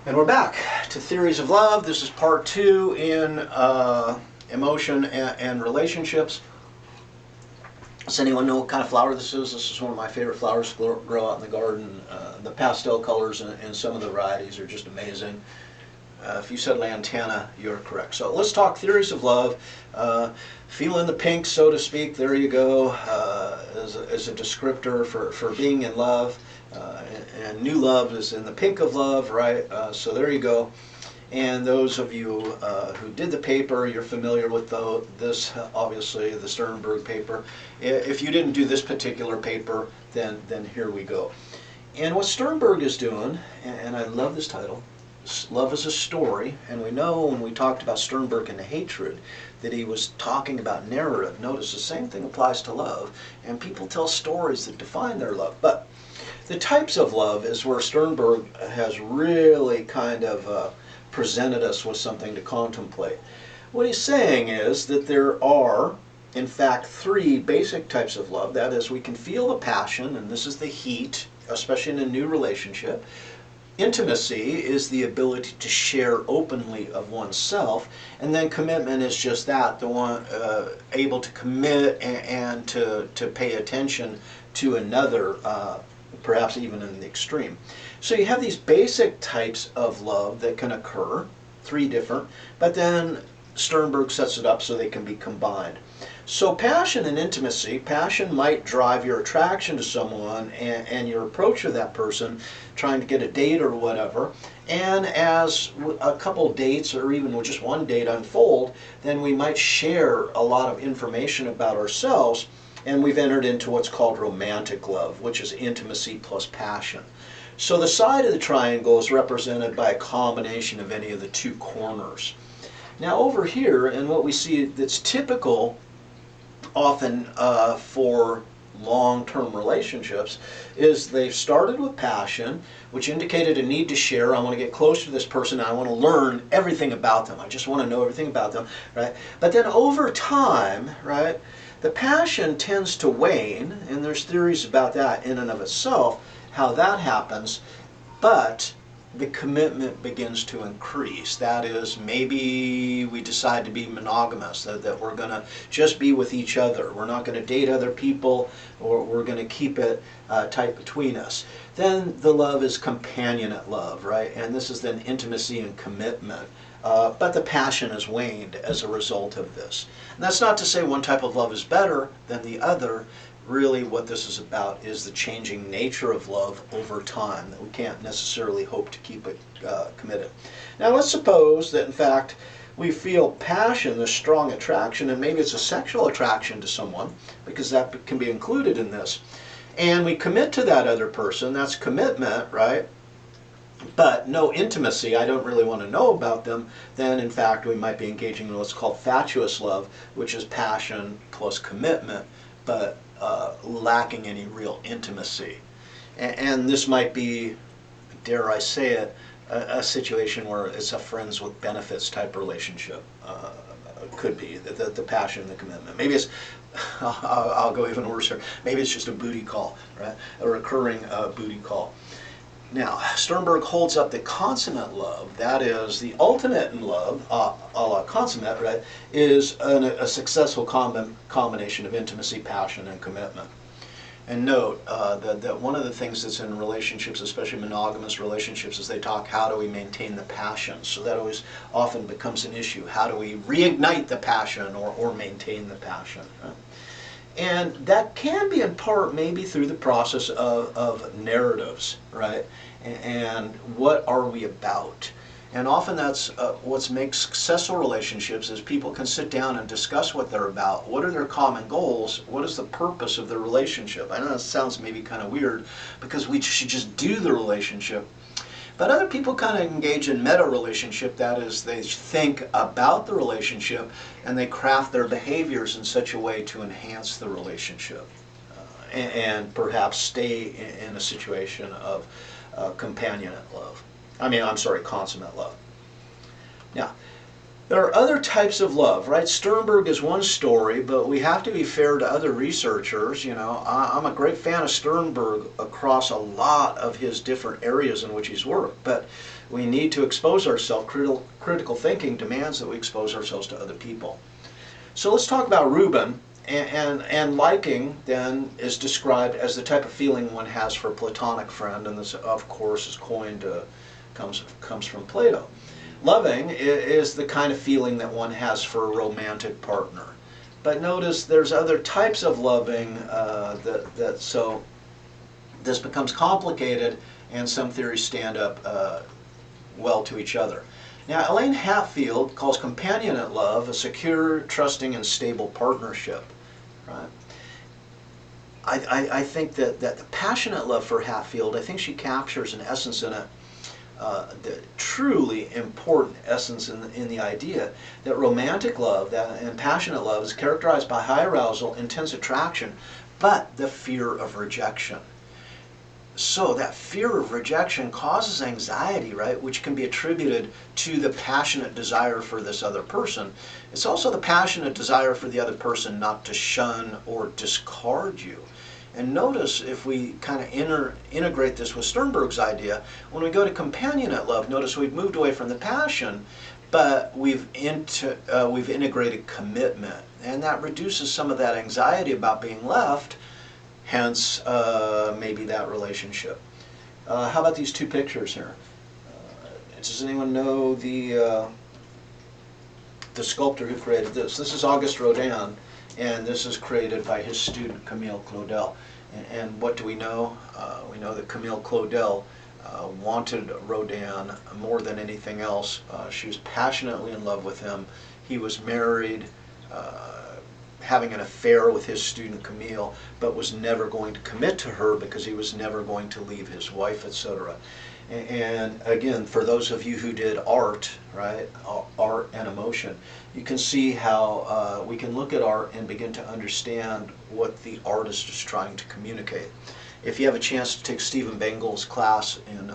And we're back to Theories of Love. This is part 2 in emotion and relationships. Does anyone know what kind of flower this is? This is one of my favorite flowers to grow out in the garden. The pastel colors in some of the varieties are just amazing. If you said lantana, you're correct. So let's talk theories of love. Feeling the pink, so to speak, there you go, as a descriptor for being in love. And new love is in the pink of love, right? So there you go. And those of you who did the paper, you're familiar with this, obviously, the Sternberg paper. If you didn't do this particular paper, then here we go. And what Sternberg is doing, and I love this title, Love is a Story, and we know when we talked about Sternberg and the hatred that he was talking about narrative. Notice the same thing applies to love, and people tell stories that define their love. But the types of love is where Sternberg has really kind of presented us with something to contemplate. What he's saying is that there are, in fact, 3 basic types of love. That is, we can feel the passion, and this is the heat, especially in a new relationship. Intimacy is the ability to share openly of oneself, and then commitment is just that, the one able to commit and to pay attention to another, perhaps even in the extreme. So you have these basic types of love that can occur, 3 different, but then Sternberg sets it up so they can be combined. So passion and intimacy, passion might drive your attraction to someone and your approach to that person, trying to get a date or whatever. And as a couple dates or even just one date unfold, then we might share a lot of information about ourselves, and we've entered into what's called romantic love, which is intimacy plus passion. So the side of the triangle is represented by a combination of any of the 2 corners. Now over here, and what we see that's typical often for long-term relationships is they've started with passion, which indicated a need to share. I want to get close to this person. I want to learn everything about them. I just want to know everything about them, right? But then over time, right, the passion tends to wane, and there's theories about that in and of itself, how that happens, but the commitment begins to increase. That is, maybe we decide to be monogamous, that we're going to just be with each other. We're not going to date other people, or we're going to keep it tight between us. Then the love is companionate love, right? And this is then intimacy and commitment. But the passion has waned as a result of this. And that's not to say one type of love is better than the other. Really what this is about is the changing nature of love over time, that we can't necessarily hope to keep it committed. Now let's suppose that in fact we feel passion, this strong attraction, and maybe it's a sexual attraction to someone, because that can be included in this. And we commit to that other person, that's commitment, right? But no intimacy, I don't really want to know about them, then in fact we might be engaging in what's called fatuous love, which is passion plus commitment, but lacking any real intimacy. And this might be, dare I say it, a situation where it's a friends with benefits type relationship. Could be the passion, the commitment. Maybe it's, I'll go even worse here, maybe it's just a booty call, right? A recurring booty call. Now, Sternberg holds up the consummate love, that is, the ultimate in love, a la consummate, right, is a successful combination of intimacy, passion, and commitment. And note that one of the things that's in relationships, especially monogamous relationships, is they talk, how do we maintain the passion? So that always often becomes an issue. How do we reignite the passion or maintain the passion? Right? And that can be in part maybe through the process of narratives, right? And what are we about? And often that's what makes successful relationships is people can sit down and discuss what they're about. What are their common goals? What is the purpose of the relationship? I know that sounds maybe kind of weird because we should just do the relationship. But other people kind of engage in meta relationship, that is, they think about the relationship and they craft their behaviors in such a way to enhance the relationship and perhaps stay in a situation of companionate love. I'm sorry, consummate love. Now, There are other types of love, right? Sternberg is one story, but we have to be fair to other researchers. You know, I'm a great fan of Sternberg across a lot of his different areas in which he's worked, but we need to expose ourselves. Critical thinking demands that we expose ourselves to other people. So let's talk about Reuben. And liking then is described as the type of feeling one has for a platonic friend, and this, of course, is comes from Plato. Loving is the kind of feeling that one has for a romantic partner. But notice there's other types of loving so this becomes complicated, and some theories stand up well to each other. Now, Elaine Hatfield calls companionate love a secure, trusting, and stable partnership. Right? I think that the passionate love for Hatfield, I think she captures an essence in it, the truly important essence in the idea that romantic love and passionate love is characterized by high arousal, intense attraction, but the fear of rejection. So that fear of rejection causes anxiety, right, which can be attributed to the passionate desire for this other person. It's also the passionate desire for the other person not to shun or discard you. And notice, if we kind of integrate this with Sternberg's idea, when we go to companionate love, notice we've moved away from the passion, but we've integrated commitment. And that reduces some of that anxiety about being left, hence maybe that relationship. How about these two pictures here? Does anyone know the sculptor who created this? This is Auguste Rodin, and this is created by his student Camille Claudel. And what do we know? We know that Camille Claudel wanted Rodin more than anything else. She was passionately in love with him. He was married, having an affair with his student Camille, but was never going to commit to her because he was never going to leave his wife, etc. And again, for those of you who did art, right, art and emotion, you can see how we can look at art and begin to understand what the artist is trying to communicate. If you have a chance to take Stephen Bengel's class in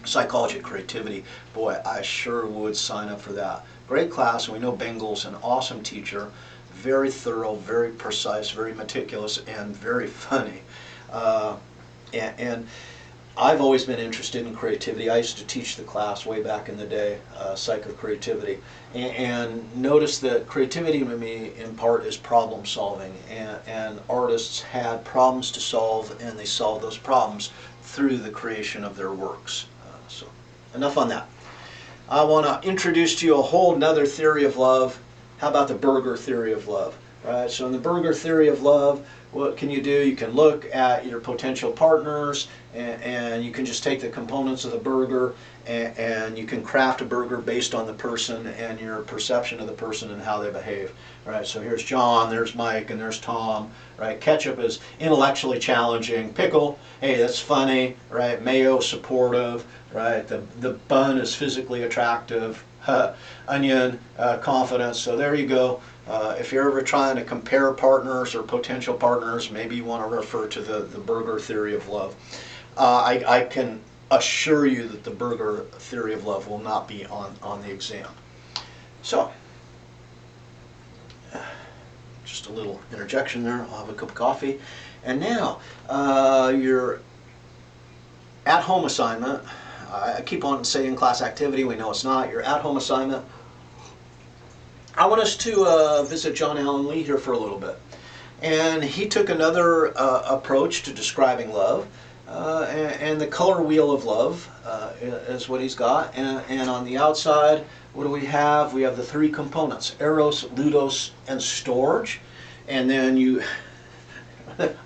Psychology of Creativity, boy, I sure would sign up for that. Great class, and we know Bengel's an awesome teacher, very thorough, very precise, very meticulous, and very funny. And I've always been interested in creativity. I used to teach the class way back in the day, Psych of Creativity. And notice that creativity to me, in part, is problem solving. And artists had problems to solve, and they solved those problems through the creation of their works. So enough on that. I want to introduce to you a whole nother theory of love. How about the Berger theory of love? Right? So in the Berger theory of love, what can you do? You can look at your potential partners, and you can just take the components of the Berger, and you can craft a Berger based on the person and your perception of the person and how they behave. Right? So here's John, there's Mike, and there's Tom. Right? Ketchup is intellectually challenging. Pickle, hey, that's funny. Right? Mayo, supportive. Right? The bun is physically attractive. Onion, confidence. So there you go. If you're ever trying to compare partners or potential partners, maybe you want to refer to the Berger theory of love. I can assure you that the Berger theory of love will not be on the exam. So, just a little interjection there. I'll have a cup of coffee. And now, your at-home assignment. I keep on saying class activity. We know it's not. Your at-home assignment. I want us to visit John Allen Lee here for a little bit. And he took another approach to describing love. And the color wheel of love is what he's got. And on the outside, what do we have? We have the three components: eros, ludus, and storge. And then you...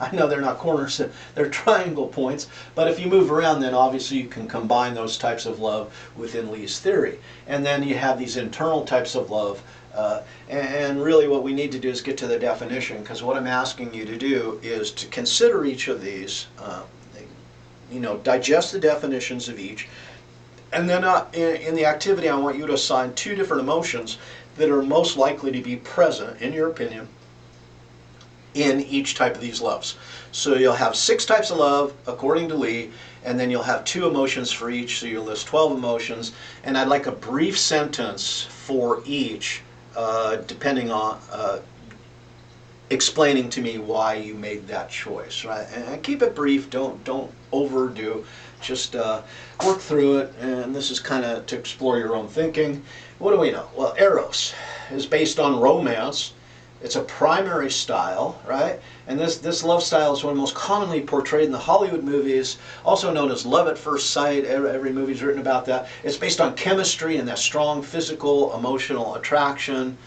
I know they're not corners, they're triangle points, but if you move around, then obviously you can combine those types of love within Lee's theory. And then you have these internal types of love, and really what we need to do is get to the definition, because what I'm asking you to do is to consider each of these, digest the definitions of each, and then in the activity I want you to assign two different emotions that are most likely to be present, in your opinion, in each type of these loves. So you'll have 6 types of love according to Lee, and then you'll have 2 emotions for each, so you'll list 12 emotions, and I'd like a brief sentence for each, depending on explaining to me why you made that choice, right? And keep it brief, don't overdo, just work through it, and this is kind of to explore your own thinking. What do we know? Well, Eros is based on romance. It's a primary style, right? And this love style is one of the most commonly portrayed in the Hollywood movies, also known as love at first sight. Every movie's written about that. It's based on chemistry and that strong physical, emotional attraction,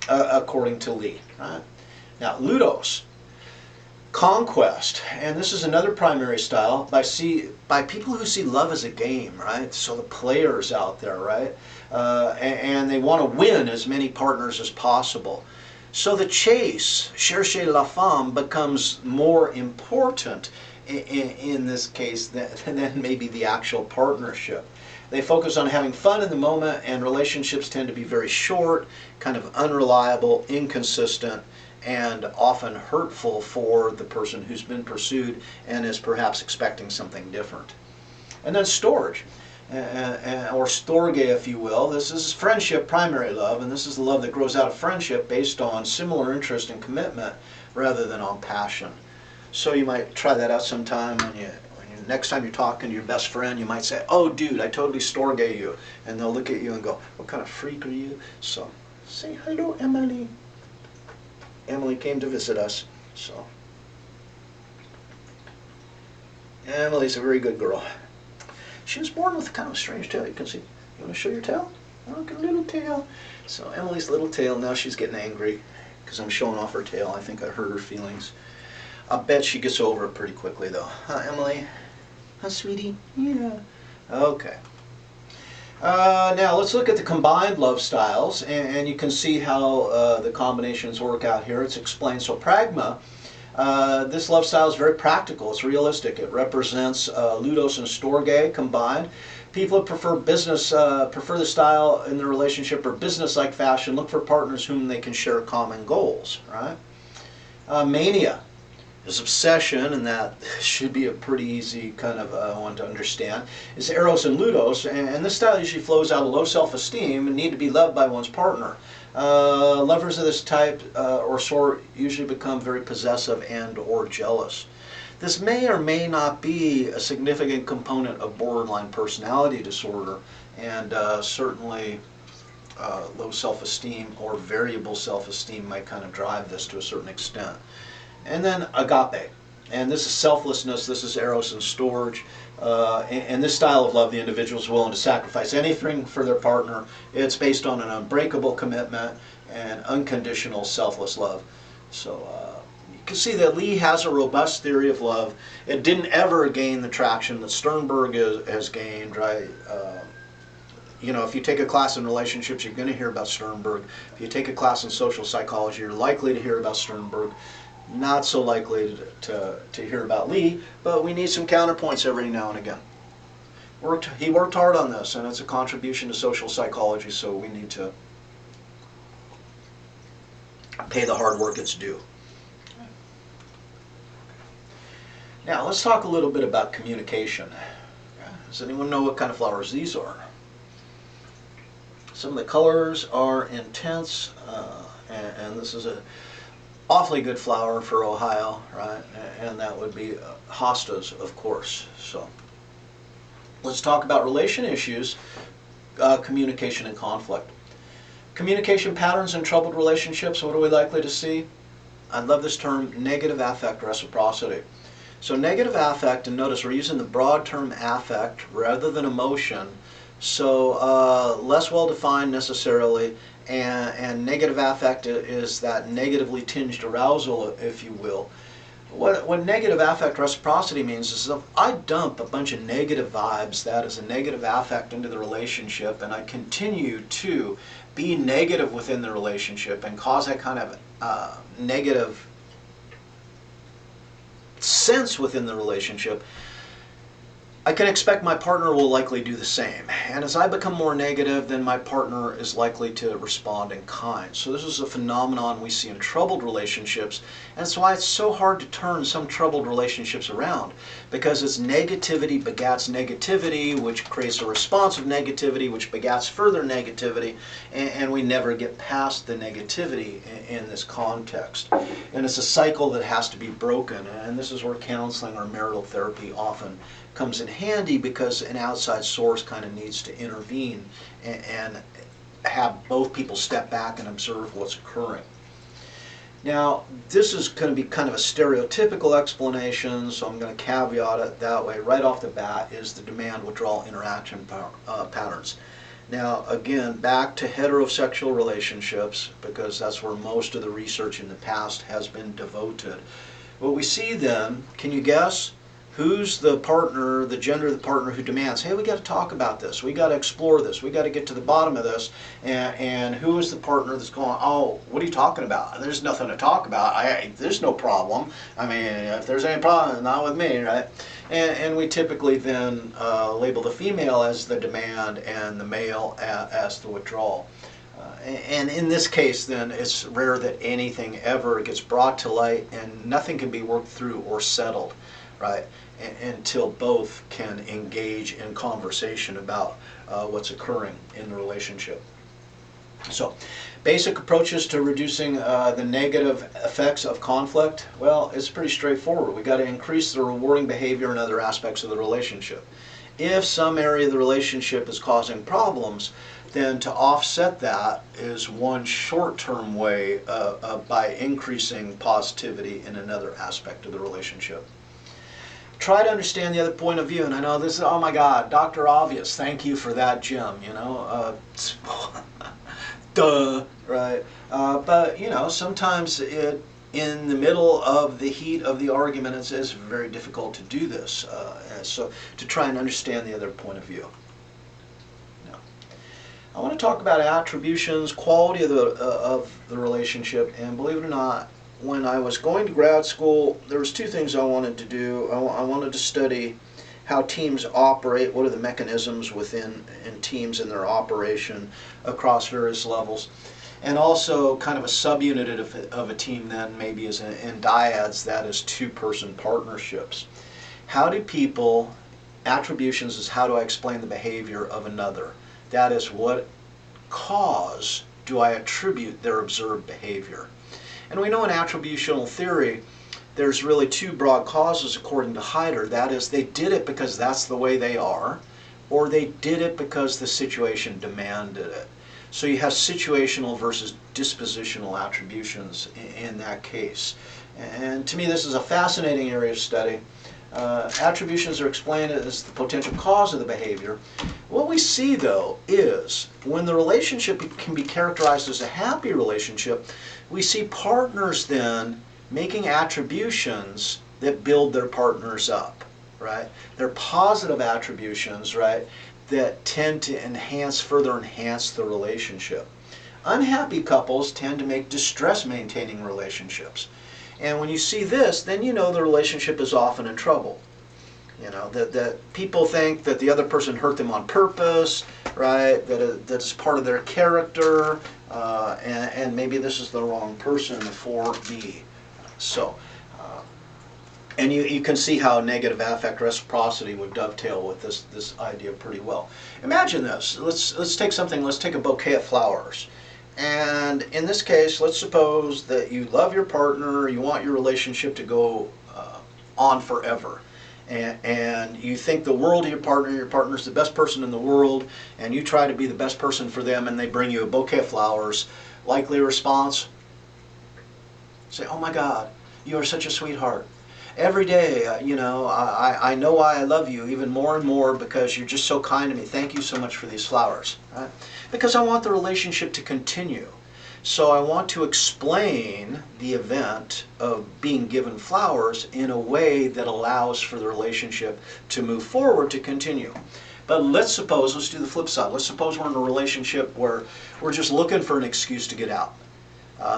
according to Lee, right? Now, Ludos, conquest, and this is another primary style by people who see love as a game, right? So the players out there, right? And they want to win as many partners as possible. So the chase, chercher la femme, becomes more important in this case than maybe the actual partnership. They focus on having fun in the moment, and relationships tend to be very short, kind of unreliable, inconsistent, and often hurtful for the person who's been pursued and is perhaps expecting something different. And then storge, or storge, if you will. This is friendship, primary love, and this is the love that grows out of friendship based on similar interest and commitment rather than on passion. So you might try that out sometime next time you're talking to your best friend, you might say, "Oh dude, I totally storge you," and they'll look at you and go, "What kind of freak are you?" So say hello, Emily. Emily came to visit us, so Emily's a very good girl. She was born with kind of a strange tail. You can see. You want to show your tail? Look at a little tail. So Emily's little tail, now she's getting angry because I'm showing off her tail. I think I hurt her feelings. I bet she gets over it pretty quickly though. Huh, Emily? Huh, sweetie? Yeah. Okay. Now let's look at the combined love styles, and you can see how the combinations work out here. It's explained. So pragma, this love style is very practical. It's realistic. It represents Ludos and Storge combined. People who prefer prefer the style in the relationship or business-like fashion look for partners whom they can share common goals. Right? Mania is obsession, and that should be a pretty easy kind of one to understand, is Eros and Ludos, and this style usually flows out of low self-esteem and need to be loved by one's partner. Lovers of this type or sort usually become very possessive and or jealous. This may or may not be a significant component of borderline personality disorder, and certainly low self-esteem or variable self-esteem might kind of drive this to a certain extent. And then agape, and this is selflessness. This is Eros and storge. In this style of love, the individual is willing to sacrifice anything for their partner. It's based on an unbreakable commitment and unconditional selfless love. So you can see that Lee has a robust theory of love. It didn't ever gain the traction that Sternberg has gained, right? You know, if you take a class in relationships, you're going to hear about Sternberg. If you take a class in social psychology, you're likely to hear about Sternberg. Not so likely to hear about Lee, but we need some counterpoints every now and again. He worked hard on this, and it's a contribution to social psychology, so we need to pay the hard work it's due. Now, let's talk a little bit about communication. Does anyone know what kind of flowers these are? Some of the colors are intense, and this is a awfully good flower for Ohio, right? And that would be hostas, of course. So let's talk about relation issues, communication and conflict. Communication patterns in troubled relationships, what are we likely to see? I love this term, negative affect reciprocity. So negative affect, and notice we're using the broad term affect rather than emotion, so less well defined necessarily. And negative affect is that negatively tinged arousal, if you will. What negative affect reciprocity means is if I dump a bunch of negative vibes, that is a negative affect, into the relationship, and I continue to be negative within the relationship and cause that kind of negative sense within the relationship, I can expect my partner will likely do the same. And as I become more negative, then my partner is likely to respond in kind. So this is a phenomenon we see in troubled relationships. And that's why it's so hard to turn some troubled relationships around. Because it's negativity begats negativity, which creates a response of negativity, which begats further negativity. And we never get past the negativity in this context. And it's a cycle that has to be broken. And this is where counseling or marital therapy often comes in handy, because an outside source kind of needs to intervene and have both people step back and observe what's occurring. Now, this is going to be kind of a stereotypical explanation, so I'm going to caveat it that way. Right off the bat is the demand-withdrawal interaction patterns. Now, again, back to heterosexual relationships, because that's where most of the research in the past has been devoted. What we see then, can you guess? Who's the partner, the gender of the partner who demands, hey, we got to talk about this, we got to explore this, we got to get to the bottom of this, and who is the partner that's going, oh, what are you talking about? There's nothing to talk about. There's no problem. I mean, if there's any problem, not with me, right? And we typically then label the female as the demand and the male as the withdrawal. And in this case, then, it's rare that anything ever gets brought to light and nothing can be worked through or settled, right, until both can engage in conversation about what's occurring in the relationship. So, basic approaches to reducing the negative effects of conflict. Well, it's pretty straightforward. We got to increase the rewarding behavior in other aspects of the relationship. If some area of the relationship is causing problems, then to offset that is one short-term way by increasing positivity in another aspect of the relationship. Try to understand the other point of view. And I know this is, oh my God, Dr. Obvious, thank you for that, Jim, you know. Duh, right? But, you know, sometimes in the middle of the heat of the argument, it's very difficult to do this. So to try and understand the other point of view. Now, I want to talk about attributions, quality of the relationship, and believe it or not, when I was going to grad school, there was two things I wanted to do. I wanted to study how teams operate, what are the mechanisms within teams and their operation across various levels, and also kind of a subunit of a team then maybe is in dyads, that is two-person partnerships. How do people, attributions is how do I explain the behavior of another. That is, what cause do I attribute their observed behavior. And we know in attributional theory, there's really two broad causes according to Heider. That is, they did it because that's the way they are, or they did it because the situation demanded it. So you have situational versus dispositional attributions in that case. And to me, this is a fascinating area of study. Attributions are explained as the potential cause of the behavior. What we see, though, is when the relationship can be characterized as a happy relationship, we see partners then making attributions that build their partners up, right? They're positive attributions, right, that tend to further enhance the relationship. Unhappy couples tend to make distress-maintaining relationships. And when you see this, then you know the relationship is often in trouble. You know, that people think that the other person hurt them on purpose, right, that it's part of their character, and maybe this is the wrong person for me. So, and you can see how negative affect reciprocity would dovetail with this idea pretty well. Imagine this. Let's take a bouquet of flowers. And in this case, let's suppose that you love your partner, you want your relationship to go on forever. And you think the world of your partner's the best person in the world, and you try to be the best person for them, and they bring you a bouquet of flowers. Likely response? Say, oh my God, you are such a sweetheart. Every day, you know, I know why I love you even more and more because you're just so kind to me. Thank you so much for these flowers. Right? Because I want the relationship to continue. So I want to explain the event of being given flowers in a way that allows for the relationship to move forward, to continue. But let's do the flip side. Let's suppose we're in a relationship where we're just looking for an excuse to get out.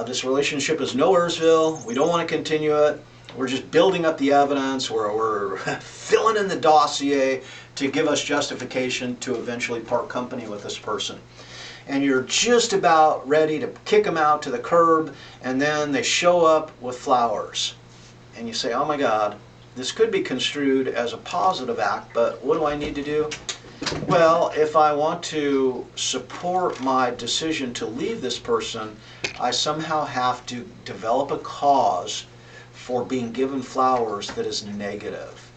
This relationship is Nowheresville. We don't want to continue it. We're just building up the evidence, we're filling in the dossier to give us justification to eventually part company with this person. And you're just about ready to kick them out to the curb, and then they show up with flowers. And you say, oh my God, this could be construed as a positive act, but what do I need to do? Well, if I want to support my decision to leave this person, I somehow have to develop a cause for being given flowers that is negative.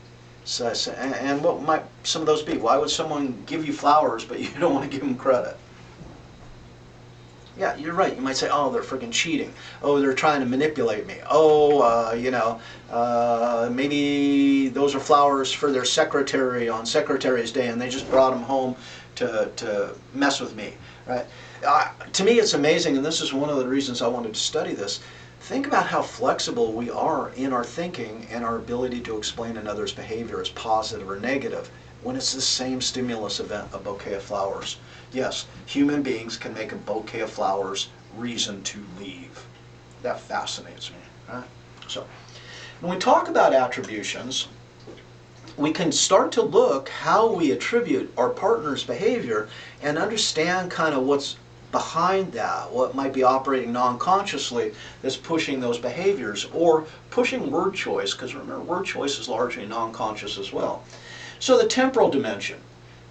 So, and what might some of those be? Why would someone give you flowers but you don't want to give them credit? Yeah, you're right. You might say, oh, they're freaking cheating. Oh, they're trying to manipulate me. Oh, maybe those are flowers for their secretary on Secretary's Day and they just brought them home to mess with me, right? To me, it's amazing, and this is one of the reasons I wanted to study this. Think about how flexible we are in our thinking and our ability to explain another's behavior as positive or negative when it's the same stimulus event, a bouquet of flowers. Yes, human beings can make a bouquet of flowers reason to leave. That fascinates me. Right? So, when we talk about attributions, we can start to look how we attribute our partner's behavior and understand kind of what's behind that, what might be operating non-consciously that's pushing those behaviors, or pushing word choice, because remember, word choice is largely non-conscious as well. So the temporal dimension.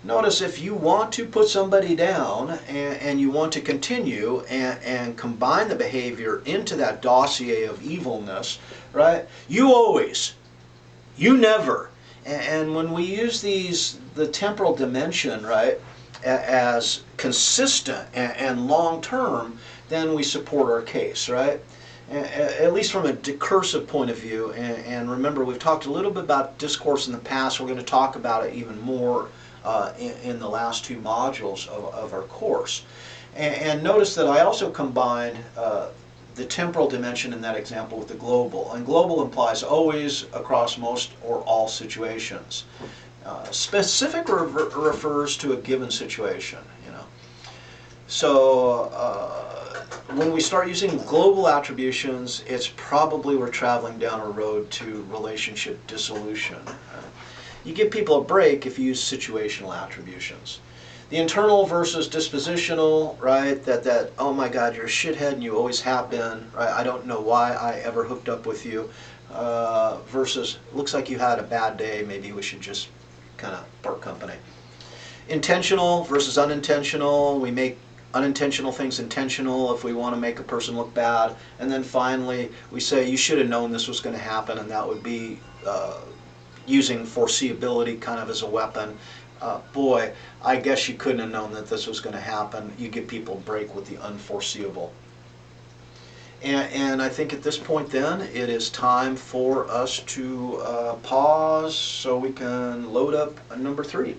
Notice if you want to put somebody down and you want to continue and combine the behavior into that dossier of evilness, right? You always, you never. And when we use the temporal dimension, right, as consistent and long-term, then we support our case, right? At least from a discursive point of view. And remember, we've talked a little bit about discourse in the past. We're going to talk about it even more in the last two modules of our course. And notice that I also combined the temporal dimension in that example with the global. And global implies always, across most or all situations. Specific refers to a given situation, you know. So when we start using global attributions, it's probably we're traveling down a road to relationship dissolution. You give people a break if you use situational attributions. The internal versus dispositional, right? That oh my God, you're a shithead and you always have been, right? I don't know why I ever hooked up with you. Versus looks like you had a bad day. Maybe we should just kind of part company. Intentional versus unintentional. We make unintentional things intentional if we want to make a person look bad. And then finally, we say you should have known this was going to happen, and that would be using foreseeability kind of as a weapon. Boy, I guess you couldn't have known that this was going to happen. You give people a break with the unforeseeable. And I think at this point then, it is time for us to pause so we can load up number 3.